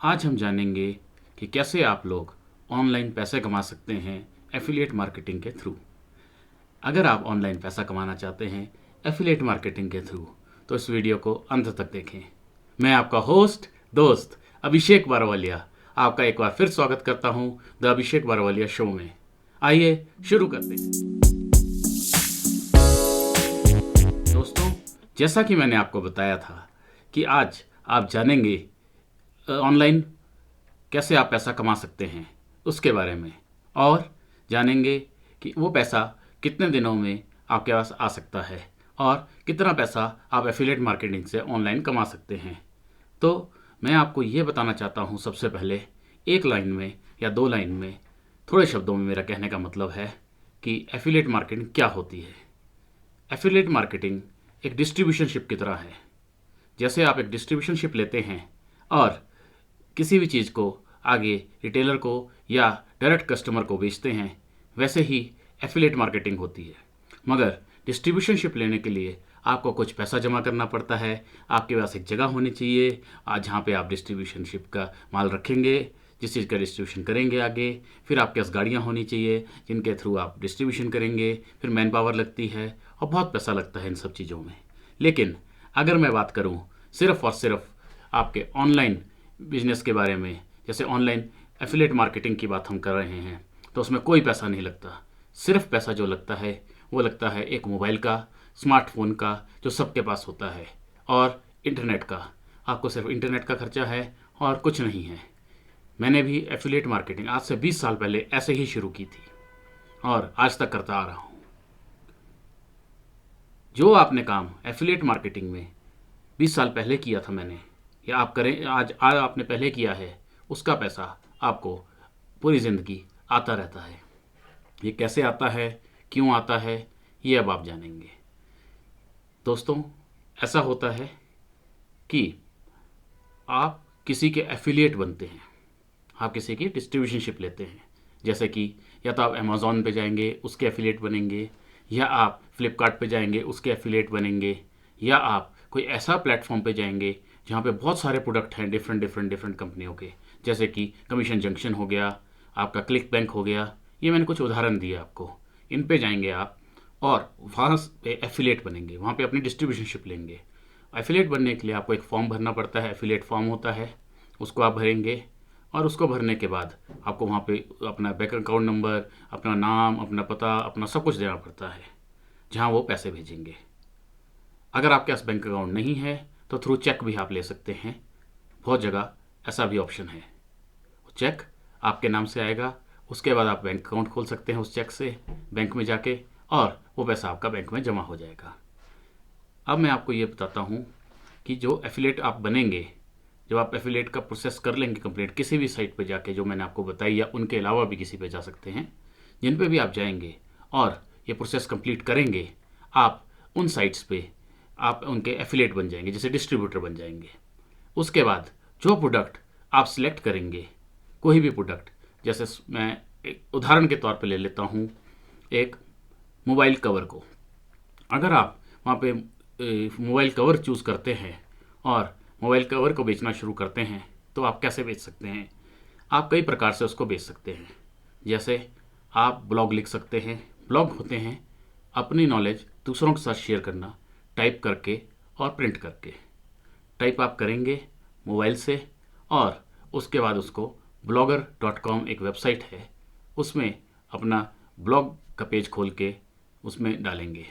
आज हम जानेंगे कि कैसे आप लोग ऑनलाइन पैसे कमा सकते हैं एफिलिएट मार्केटिंग के थ्रू। अगर आप ऑनलाइन पैसा कमाना चाहते हैं एफिलिएट मार्केटिंग के थ्रू तो इस वीडियो को अंत तक देखें। मैं आपका होस्ट दोस्त अभिषेक बारवालिया आपका एक बार फिर स्वागत करता हूं द अभिषेक बारवालिया शो में। आइए शुरू करते हैं। दोस्तों, जैसा कि मैंने आपको बताया था कि आज आप जानेंगे ऑनलाइन कैसे आप पैसा कमा सकते हैं उसके बारे में, और जानेंगे कि वो पैसा कितने दिनों में आपके पास आ सकता है और कितना पैसा आप एफिलिएट मार्केटिंग से ऑनलाइन कमा सकते हैं। तो मैं आपको ये बताना चाहता हूँ सबसे पहले एक लाइन में या दो लाइन में, थोड़े शब्दों में मेरा कहने का मतलब है कि एफिलिएट मार्केटिंग क्या होती है। एफिलिएट मार्केटिंग एक डिस्ट्रीब्यूशनशिप की तरह है। जैसे आप एक डिस्ट्रीब्यूशनशिप लेते हैं और किसी भी चीज़ को आगे रिटेलर को या डायरेक्ट कस्टमर को बेचते हैं, वैसे ही एफिलिएट मार्केटिंग होती है। मगर डिस्ट्रीब्यूशनशिप लेने के लिए आपको कुछ पैसा जमा करना पड़ता है। आपके पास एक जगह होनी चाहिए आज जहाँ पे आप डिस्ट्रीब्यूशनशिप का माल रखेंगे, जिस चीज़ का डिस्ट्रीब्यूशन करेंगे आगे। फिर आपके पास गाड़ियाँ होनी चाहिए जिनके थ्रू आप डिस्ट्रीब्यूशन करेंगे। फिर मैन पावर लगती है और बहुत पैसा लगता है इन सब चीज़ों में। लेकिन अगर मैं बात करूँ सिर्फ़ और सिर्फ आपके ऑनलाइन बिजनेस के बारे में, जैसे ऑनलाइन एफिलिएट मार्केटिंग की बात हम कर रहे हैं, तो उसमें कोई पैसा नहीं लगता। सिर्फ पैसा जो लगता है वो लगता है एक मोबाइल का, स्मार्टफोन का जो सबके पास होता है, और इंटरनेट का। आपको सिर्फ इंटरनेट का खर्चा है और कुछ नहीं है। मैंने भी एफिलिएट मार्केटिंग आज से 20 साल पहले ऐसे ही शुरू की थी और आज तक करता आ रहा हूँ। जो आपने काम एफिलिएट मार्केटिंग में 20 साल पहले किया था मैंने, या आप करें आज आपने पहले किया है, उसका पैसा आपको पूरी ज़िंदगी आता रहता है। ये कैसे आता है, क्यों आता है, ये अब आप जानेंगे। दोस्तों, ऐसा होता है कि आप किसी के एफिलिएट बनते हैं, आप किसी की डिस्ट्रीब्यूशनशिप लेते हैं। जैसे कि या तो आप अमेज़ॉन पे जाएंगे उसके एफिलिएट बनेंगे, या आप फ्लिपकार्ट पे जाएंगे उसके एफिलिएट बनेंगे, या आप कोई ऐसा प्लेटफॉर्म पे जाएंगे जहाँ पे बहुत सारे प्रोडक्ट हैं डिफरेंट कंपनियों के, जैसे कि कमीशन जंक्शन हो गया, आपका क्लिक बैंक हो गया। ये मैंने कुछ उदाहरण दिए आपको। इन पे जाएंगे आप और वहाँ पे एफिलिएट बनेंगे, वहाँ पे अपनी डिस्ट्रीब्यूशनशिप लेंगे। एफिलिएट बनने के लिए आपको एक फॉर्म भरना पड़ता है, एफिलिएट फॉर्म होता है, उसको आप भरेंगे। और उसको भरने के बाद आपको वहाँ पे अपना बैंक अकाउंट नंबर, अपना नाम, अपना पता, अपना सब कुछ देना पड़ता है जहाँ वो पैसे भेजेंगे। अगर आपके पास बैंक अकाउंट नहीं है तो थ्रू चेक भी आप ले सकते हैं। बहुत जगह ऐसा भी ऑप्शन है। चेक आपके नाम से आएगा, उसके बाद आप बैंक अकाउंट खोल सकते हैं उस चेक से बैंक में जाके, और वो पैसा आपका बैंक में जमा हो जाएगा। अब मैं आपको ये बताता हूँ कि जो एफिलिएट आप बनेंगे, जब आप एफिलिएट का प्रोसेस कर लेंगे कंप्लीट किसी भी साइट पे जाके जो मैंने आपको बताई, या उनके अलावा भी किसी पे जा सकते हैं, जिन पे भी आप जाएंगे और ये प्रोसेस कंप्लीट करेंगे, आप उन साइट्स पे आप उनके एफिलिएट बन जाएंगे, जैसे डिस्ट्रीब्यूटर बन जाएंगे। उसके बाद जो प्रोडक्ट आप सिलेक्ट करेंगे, कोई भी प्रोडक्ट, जैसे मैं एक उदाहरण के तौर पे ले लेता हूँ एक मोबाइल कवर को। अगर आप वहाँ पे मोबाइल कवर चूज़ करते हैं और मोबाइल कवर को बेचना शुरू करते हैं, तो आप कैसे बेच सकते हैं? आप कई प्रकार से उसको बेच सकते हैं। जैसे आप ब्लॉग लिख सकते हैं। ब्लॉग होते हैं अपनी नॉलेज दूसरों के साथ शेयर करना, टाइप करके और प्रिंट करके। टाइप आप करेंगे मोबाइल से, और उसके बाद उसको blogger.com एक वेबसाइट है, उसमें अपना ब्लॉग का पेज खोल के उसमें डालेंगे।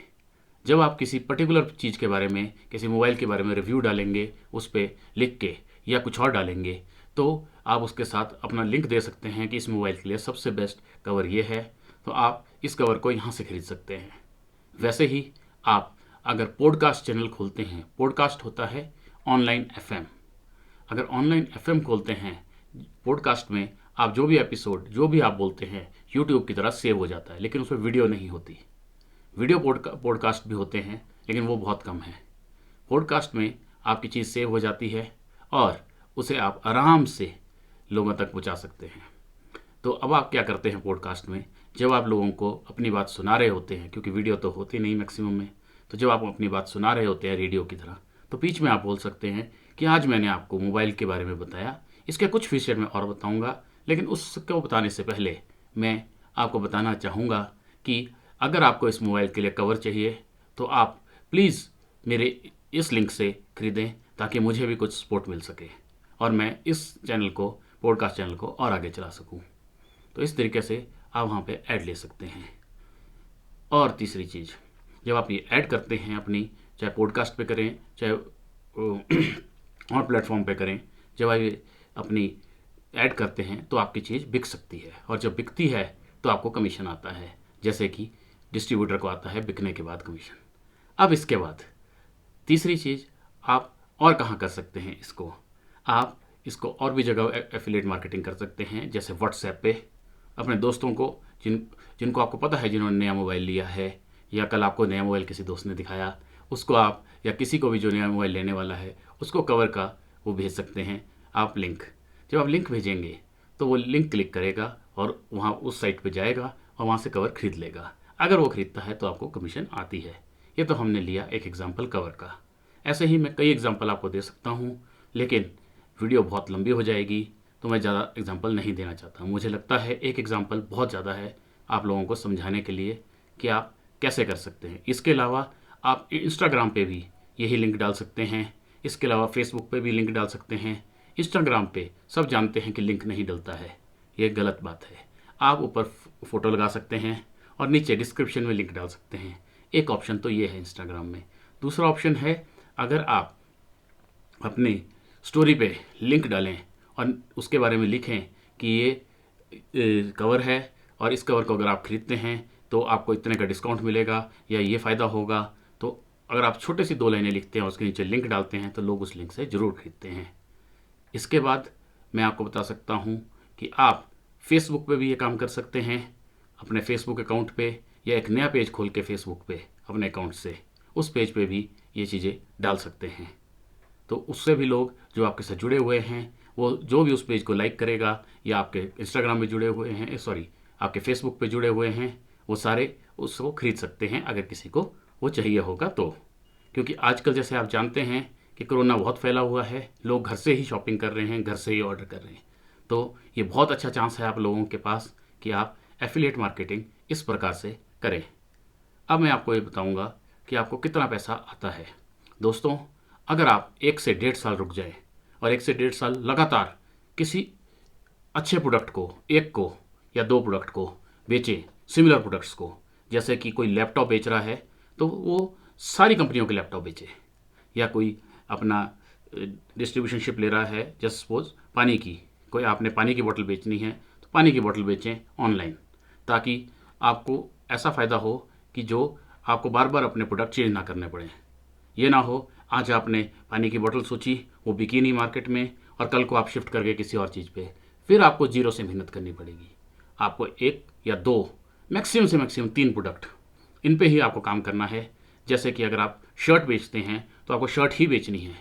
जब आप किसी पर्टिकुलर चीज़ के बारे में, किसी मोबाइल के बारे में रिव्यू डालेंगे, उस पर लिख के या कुछ और डालेंगे, तो आप उसके साथ अपना लिंक दे सकते हैं कि इस मोबाइल के लिए सबसे बेस्ट कवर ये है, तो आप इस कवर को यहाँ से खरीद सकते हैं। वैसे ही आप अगर पॉडकास्ट चैनल खोलते हैं, पॉडकास्ट होता है ऑनलाइन एफएम। अगर ऑनलाइन एफएम खोलते हैं, पॉडकास्ट में आप जो भी एपिसोड, जो भी आप बोलते हैं, यूट्यूब की तरह सेव हो जाता है, लेकिन उसमें वीडियो नहीं होती। वीडियो पॉडकास्ट भी होते हैं, लेकिन वो बहुत कम है। पॉडकास्ट में आपकी चीज़ सेव हो जाती है और उसे आप आराम से लोगों तक पहुंचा सकते हैं। तो अब आप क्या करते हैं पॉडकास्ट में, जब आप लोगों को अपनी बात सुना रहे होते हैं, क्योंकि वीडियो तो होती नहीं मैक्सिमम में, तो जब आप अपनी बात सुना रहे होते हैं रेडियो की तरह, तो बीच में आप बोल सकते हैं कि आज मैंने आपको मोबाइल के बारे में बताया, इसके कुछ फीचर मैं और बताऊंगा, लेकिन उसको बताने से पहले मैं आपको बताना चाहूँगा कि अगर आपको इस मोबाइल के लिए कवर चाहिए तो आप प्लीज़ मेरे इस लिंक से ख़रीदें, ताकि मुझे भी कुछ सपोर्ट मिल सके और मैं इस चैनल को, पॉडकास्ट चैनल को और आगे चला सकूं। तो इस तरीके से आप वहाँ पे ऐड ले सकते हैं। और तीसरी चीज़, जब आप ये ऐड करते हैं अपनी, चाहे पॉडकास्ट पे करें चाहे और प्लेटफॉर्म पे करें, जब आप ये अपनी ऐड करते हैं तो आपकी चीज़ बिक सकती है, और जब बिकती है तो आपको कमीशन आता है, जैसे कि डिस्ट्रीब्यूटर को आता है बिकने के बाद कमीशन। अब इसके बाद तीसरी चीज़, आप और कहाँ कर सकते हैं इसको, आप इसको और भी जगह एफिलिएट मार्केटिंग कर सकते हैं, जैसे व्हाट्सएप पे अपने दोस्तों को, जिनको आपको पता है जिन्होंने नया मोबाइल लिया है, या कल आपको नया मोबाइल किसी दोस्त ने दिखाया, उसको आप, या किसी को भी जो नया मोबाइल लेने वाला है उसको कवर का वो भेज सकते हैं आप लिंक। जब आप लिंक भेजेंगे तो वो लिंक क्लिक करेगा और वहाँ उस साइट पे जाएगा और वहाँ से कवर खरीद लेगा। अगर वो खरीदता है तो आपको कमीशन आती है। ये तो हमने लिया एक एग्जाम्पल कवर का। ऐसे ही मैं कई एग्जाम्पल आपको दे सकता हूँ, लेकिन वीडियो बहुत लंबी हो जाएगी तो मैं ज़्यादा एग्जाम्पल नहीं देना चाहता। मुझे लगता है एक एग्जाम्पल बहुत ज़्यादा है आप लोगों को समझाने के लिए कि आप कैसे कर सकते हैं। इसके अलावा आप इंस्टाग्राम पे भी यही लिंक डाल सकते हैं, इसके अलावा फेसबुक पे भी लिंक डाल सकते हैं। इंस्टाग्राम पे सब जानते हैं कि लिंक नहीं डलता है, ये गलत बात है। आप ऊपर फ़ोटो लगा सकते हैं और नीचे डिस्क्रिप्शन में लिंक डाल सकते हैं। एक ऑप्शन तो ये है इंस्टाग्राम में। दूसरा ऑप्शन है, अगर आप अपनी स्टोरी पे लिंक डालें और उसके बारे में लिखें कि ये कवर है और इस कवर को अगर आप ख़रीदते हैं तो आपको इतने का डिस्काउंट मिलेगा या ये फ़ायदा होगा, तो अगर आप छोटे सी 2 लाइनें लिखते हैं और उसके नीचे लिंक डालते हैं तो लोग उस लिंक से ज़रूर खरीदते हैं। इसके बाद मैं आपको बता सकता हूँ कि आप फेसबुक पे भी ये काम कर सकते हैं। अपने फेसबुक अकाउंट पे, या एक नया पेज खोल के फेसबुक पे अपने अकाउंट से, उस पेज पे भी ये चीज़ें डाल सकते हैं। तो उससे भी लोग जो आपके साथ जुड़े हुए हैं, वो जो भी उस पेज को लाइक करेगा, या आपके इंस्टाग्राम में जुड़े हुए हैं, आपके फेसबुक पे जुड़े हुए हैं, वो सारे उसको खरीद सकते हैं अगर किसी को वो चाहिए होगा तो। क्योंकि आजकल जैसे आप जानते हैं कि कोरोना बहुत फैला हुआ है, लोग घर से ही शॉपिंग कर रहे हैं, घर से ही ऑर्डर कर रहे हैं। तो ये बहुत अच्छा चांस है आप लोगों के पास कि आप एफिलिएट मार्केटिंग इस प्रकार से करें। अब मैं आपको ये बताऊंगा कि आपको कितना पैसा आता है। दोस्तों, अगर आप 1 से 1.5 साल रुक जाए और 1 से 1.5 साल लगातार किसी अच्छे प्रोडक्ट को, 1 को या 2 प्रोडक्ट को बेचें, सिमिलर प्रोडक्ट्स को, जैसे कि कोई लैपटॉप बेच रहा है तो वो सारी कंपनियों के लैपटॉप बेचे, या कोई अपना डिस्ट्रीब्यूशनशिप ले रहा है, जस्ट सपोज पानी की, कोई आपने पानी की बोतल बेचनी है तो पानी की बोतल बेचें ऑनलाइन, ताकि आपको ऐसा फ़ायदा हो कि जो आपको बार बार अपने प्रोडक्ट चेंज ना करने पड़े। ये ना हो आज आपने पानी की बोतल सोची, वो बिकी नहीं मार्केट में, और कल को आप शिफ्ट कर गए किसी और चीज़ पे, फिर आपको जीरो से मेहनत करनी पड़ेगी। आपको 1 या 2, मैक्सिमम से मैक्सिमम 3 प्रोडक्ट, इन पे ही आपको काम करना है। जैसे कि अगर आप शर्ट बेचते हैं तो आपको शर्ट ही बेचनी है।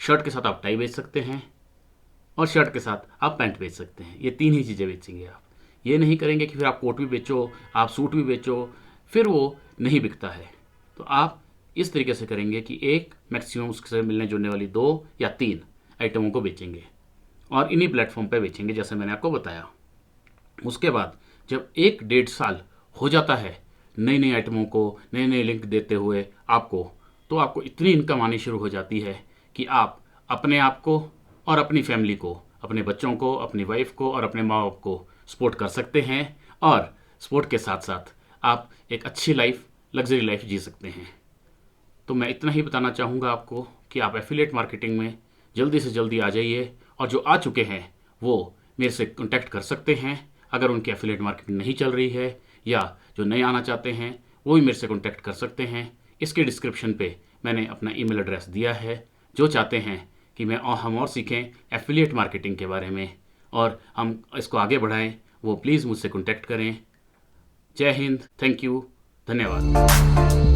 शर्ट के साथ आप टाई बेच सकते हैं और शर्ट के साथ आप पैंट बेच सकते हैं। ये 3 ही चीज़ें बेचेंगे आप। ये नहीं करेंगे कि फिर आप कोट भी बेचो, आप सूट भी बेचो, फिर वो नहीं बिकता है। तो आप इस तरीके से करेंगे कि एक मैक्सिमम उससे मिलने जुलने वाली 2 या 3 आइटमों को बेचेंगे और इन्हीं प्लेटफॉर्म पे बेचेंगे, जैसे मैंने आपको बताया। उसके बाद जब 1-1.5 साल हो जाता है नई नई आइटमों को, नए नए लिंक देते हुए आपको, तो आपको इतनी इनकम आनी शुरू हो जाती है कि आप अपने आप को और अपनी फैमिली को, अपने बच्चों को, अपनी वाइफ को और अपने माँ बाप को सपोर्ट कर सकते हैं, और सपोर्ट के साथ साथ आप एक अच्छी लाइफ, लग्जरी लाइफ जी सकते हैं। तो मैं इतना ही बताना चाहूँगा आपको कि आप एफिलिएट मार्केटिंग में जल्दी से जल्दी आ जाइए, और जो आ चुके हैं वो मेरे से कॉन्टैक्ट कर सकते हैं अगर उनकी एफिलिएट मार्केटिंग नहीं चल रही है, या जो नए आना चाहते हैं वो भी मेरे से कॉन्टैक्ट कर सकते हैं। इसके डिस्क्रिप्शन पे मैंने अपना ईमेल एड्रेस दिया है। जो चाहते हैं कि हम और सीखें एफिलिएट मार्केटिंग के बारे में और हम इसको आगे बढ़ाएं, वो प्लीज़ मुझसे कॉन्टैक्ट करें। जय हिंद, थैंक यू, धन्यवाद।